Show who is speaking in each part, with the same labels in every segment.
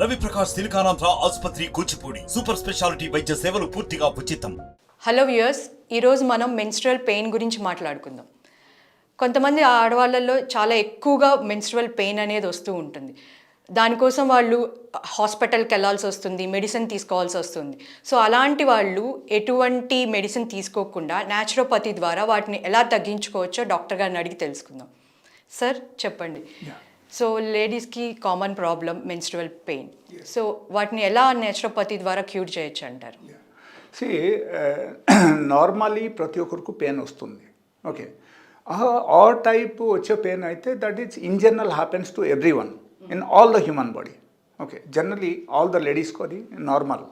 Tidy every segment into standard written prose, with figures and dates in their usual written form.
Speaker 1: రవి ప్రకాష్ సిలికానాంధ్ర ఆసుపత్రి Kuchipudi super speciality వైద్య సేవలు పూర్తిగా ఉచితం.
Speaker 2: హలో వ్యూయర్స్, ఈరోజు మనం మెన్స్ట్రువల్ పెయిన్ గురించి మాట్లాడుకుందాం. కొంతమంది ఆడవాళ్ళల్లో చాలా ఎక్కువగా మెన్స్ట్రువల్ పెయిన్ అనేది వస్తూ ఉంటుంది. దానికోసం వాళ్ళు హాస్పిటల్కి వెళ్ళాల్సి వస్తుంది, మెడిసిన్ తీసుకోవాల్సి వస్తుంది. సో అలాంటి వాళ్ళు ఎటువంటి మెడిసిన్ తీసుకోకుండా న్యాచురోపతి ద్వారా వాటిని ఎలా తగ్గించుకోవచ్చో డాక్టర్ గారిని అడిగి తెలుసుకుందాం. సార్ చెప్పండి. సో లేడీస్కి common problem menstrual pain. So వాటిని ఎలా న్యాచురోపతి ద్వారా క్యూర్ చేయొచ్చు అంటారు?
Speaker 3: నార్మల్లీ ప్రతి ఒక్కరికి పెయిన్ వస్తుంది. ఓకే, ఆ టైప్ వచ్చే పెయిన్ అయితే that is in general happens to every one in all the human body. Okay, generally all the లేడీస్కి అది నార్మల్.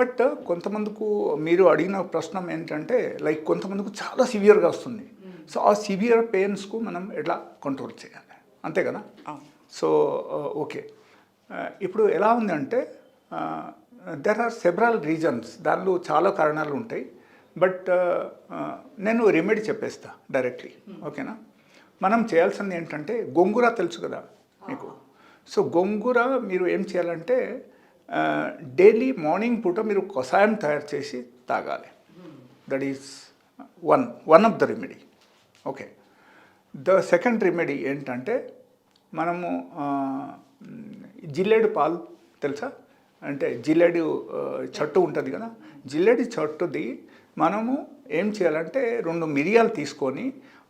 Speaker 3: బట్ కొంతమందికి మీరు అడిగిన ప్రశ్న ఏంటంటే లైక్ కొంతమందికి చాలా సివియర్గా వస్తుంది. సో ఆ సివియర్ పెయిన్స్కు మనం ఎట్లా కంట్రోల్ చేయాలి, అంతే కదా? సో ఓకే, ఇప్పుడు ఎలా ఉందంటే దెర్ ఆర్ సెవరల్ రీజన్స్, దానిలో చాలా కారణాలు ఉంటాయి. బట్ నేను రెమెడీ చెప్పేస్తా డైరెక్ట్లీ. ఓకేనా? మనం చేయాల్సింది ఏంటంటే గోంగూర తెలుసు కదా మీకు. సో గోంగూర మీరు ఏం చేయాలంటే డైలీ మార్నింగ్ పూట మీరు కషాయం తయారు చేసి తాగాలి. That is one of the remedy. Okay, the second remedy ఏంటంటే మనము జిల్లేడు పాలు తెలుసా, అంటే జిల్లేడు చెట్టు ఉంటుంది కదా, జిల్లేడి చెట్టుది మనము ఏం చేయాలంటే 2 మిరియాలు తీసుకొని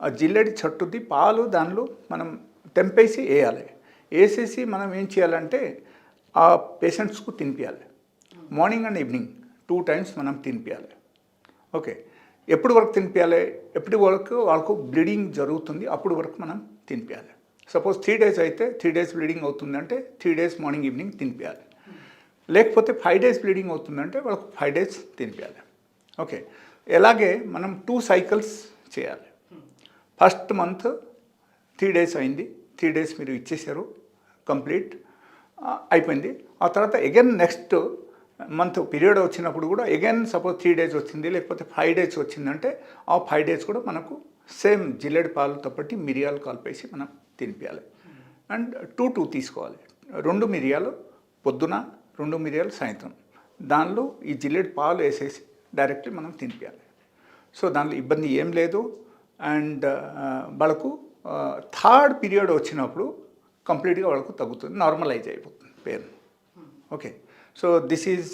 Speaker 3: ఆ జిల్లేడి చెట్టుది పాలు దానిలో మనం తెంపేసి వేయాలి. వేసేసి మనం ఏం చేయాలంటే ఆ పేషెంట్స్కు తినిపించాలి. మార్నింగ్ అండ్ ఈవినింగ్ 2 టైమ్స్ మనం తినిపించాలి. ఓకే, ఎప్పుడు వరకు తినిపించాలి? ఎప్పటి వరకు వాళ్ళకు బ్లీడింగ్ జరుగుతుంది అప్పుడు వరకు మనం తినిపించాలి. సపోజ్ 3 డేస్ అయితే 3 డేస్ బ్లీడింగ్ అవుతుందంటే 3 డేస్ మార్నింగ్ ఈవినింగ్ తినిపించాలి. లేకపోతే 5 డేస్ బ్లీడింగ్ అవుతుందంటే వాళ్ళకు 5 డేస్ తినిపించాలి. ఓకే, ఎలాగే మనం 2 సైకిల్స్ చేయాలి. ఫస్ట్ మంత్ 3 డేస్ అయింది, 3 డేస్ మీరు ఇచ్చేసారు, కంప్లీట్ అయిపోయింది. ఆ తర్వాత అగైన్ నెక్స్ట్ మంత్ పీరియడ్ వచ్చినప్పుడు కూడా అగైన్ సపోజ్ 3 డేస్ వచ్చింది లేకపోతే 5 డేస్ వచ్చిందంటే ఆ 5 డేస్ కూడా మనకు సేమ్ జిల్లేడు పాలతో పట్టి మిరియాలు కలిపేసి మనం తినిపించాలి. అండ్ 2 తీసుకోవాలి. 2 మిరియాలు పొద్దున, 2 మిరియాలు సాయంత్రం. దానిలో ఈ జిల్లేడు పాలు వేసేసి డైరెక్ట్లీ మనం తినిపించాలి. సో దానిలో ఇబ్బంది ఏం లేదు. అండ్ వాళ్ళకు థర్డ్ పీరియడ్ వచ్చినప్పుడు కంప్లీట్గా వాళ్ళకు తగ్గుతుంది, నార్మలైజ్ అయిపోతుంది pain. Okay, so this is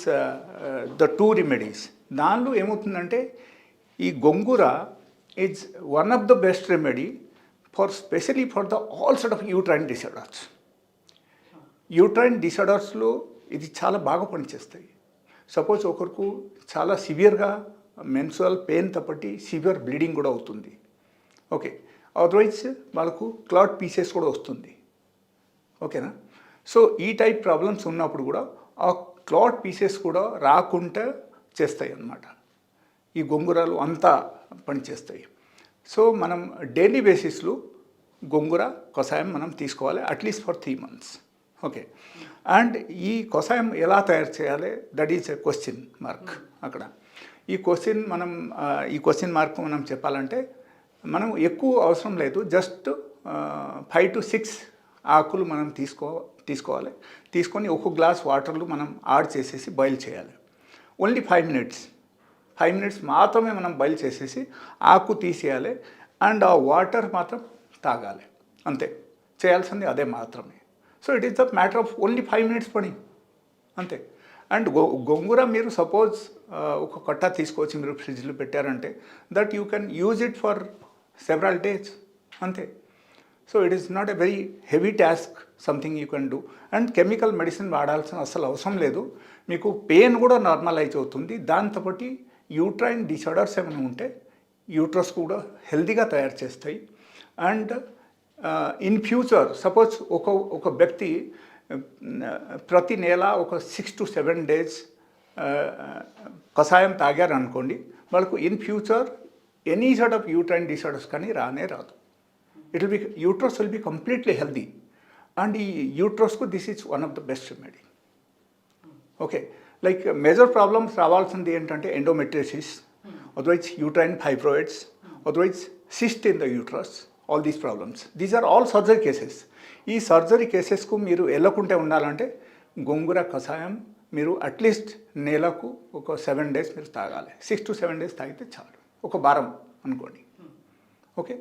Speaker 3: the 2 remedies. దానిలో ఏమవుతుందంటే ఈ gongura is one of the best remedy specially for the all sort of uterine disorders. Uterine డిసార్డర్స్లో ఇది చాలా బాగా పనిచేస్తాయి. సపోజ్ ఒకరికి చాలా సివియర్గా మెన్స్ట్రువల్ పెయిన్ తప్పటి సివియర్ బ్లీడింగ్ కూడా అవుతుంది. ఓకే, అదర్వైజ్ వాళ్ళకు క్లాట్ పీసెస్ కూడా వస్తుంది. ఓకేనా? సో ఈ టైప్ ప్రాబ్లమ్స్ ఉన్నప్పుడు కూడా ఆ క్లాట్ పీసెస్ కూడా రాకుండా చేస్తాయి అన్నమాట. ఈ గోంగూరలు అంతా పనిచేస్తాయి. సో మనం డైలీ బేసిస్లో గోంగూర కషాయం మనం తీసుకోవాలి at least for 3 months. Okay, and ఈ కషాయం ఎలా తయారు చేయాలి, that is a question mark అక్కడ. ఈ క్వశ్చన్ మార్క్ మనం చెప్పాలంటే మనం ఎక్కువ అవసరం లేదు, జస్ట్ 5 to 6 ఆకులు మనం తీసుకోవాలి. తీసుకొని 1 గ్లాస్ వాటర్లో మనం యాడ్ చేసేసి బాయిల్ చేయాలి. ఓన్లీ 5 మినిట్స్ మాత్రమే మనం బాయిల్ చేసేసి ఆకు తీసేయాలి. అండ్ ఆ వాటర్ మాత్రం తాగాలి, అంతే. చేయాల్సింది అదే మాత్రమే. So it is the matter of only 5 minutes పని, అంతే. అండ్ గోంగూర మీరు సపోజ్ ఒక కట్ట తీసుకొచ్చి మీరు ఫ్రిడ్జ్లో పెట్టారంటే that you can use it for several days, అంతే. So it is not a very heavy task, something you can do. And chemical medicine వాడాల్సిన అసలు అవసరం లేదు. మీకు పెయిన్ కూడా నార్మలైజ్ అవుతుంది. దాంతోపాటు యూట్రైన్ డిసార్డర్స్ ఏమైనా ఉంటే యూట్రస్ కూడా హెల్తీగా తయారు చేస్తాయి. అండ్ ఇన్ ఫ్యూచర్ సపోజ్ ఒక వ్యక్తి ప్రతి నెల ఒక 6 to 7 డేస్ కషాయం తాగారు అనుకోండి, వాళ్ళకు in future any sort of uterine disorders కానీ రాదు. Uterus will be completely healthy. And ఈ యూట్రస్కు this is one of the best remedy. Okay, like major problems రావాల్సింది ఏంటంటే endometriosis, otherwise uterine fibroids, otherwise cyst in the uterus, all these problems. These are all surgery cases. ఈ surgery కేసెస్కు మీరు వెళ్ళకుంటే ఉండాలంటే గోంగూర కషాయం మీరు అట్లీస్ట్ నెలకు ఒక 7 days మీరు తాగాలి. 6 to 7 days తాగితే చాలు, ఒక వారం అనుకోండి. ఓకే,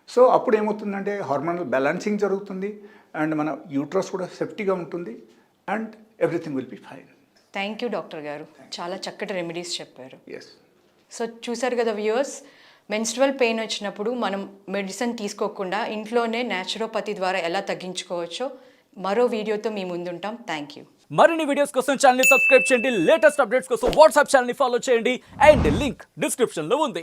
Speaker 3: సో అప్పుడు ఏమవుతుందంటే హార్మోనల్ బ్యాలెన్సింగ్ జరుగుతుంది అండ్ మన యూట్రస్ కూడా సేఫ్టీగా ఉంటుంది and everything will be fine.
Speaker 2: Thank you doctor గారు, చాలా చక్కటి రెమెడీస్ చెప్పారు.
Speaker 3: ఎస్.
Speaker 2: సో చూసారు కదా వ్యూయర్స్, మెన్స్ట్రువల్ పెయిన్ వచ్చినప్పుడు మనం మెడిసిన్ తీసుకోకుండా ఇంట్లోనే న్యాచురోపతి ద్వారా ఎలా తగ్గించుకోవచ్చో మరో వీడియోతో మీ ముందుంటాం. Thank you.
Speaker 4: మరిన్ని వీడియోస్ కోసం ఛానల్ ని సబ్స్క్రైబ్ చేయండి, లేటెస్ట్ అప్డేట్స్ కోసం వాట్సాప్ ఛానల్ ని ఫాలో చేయండి అండ్ లింక్ డిస్క్రిప్షన్ లో ఉంది.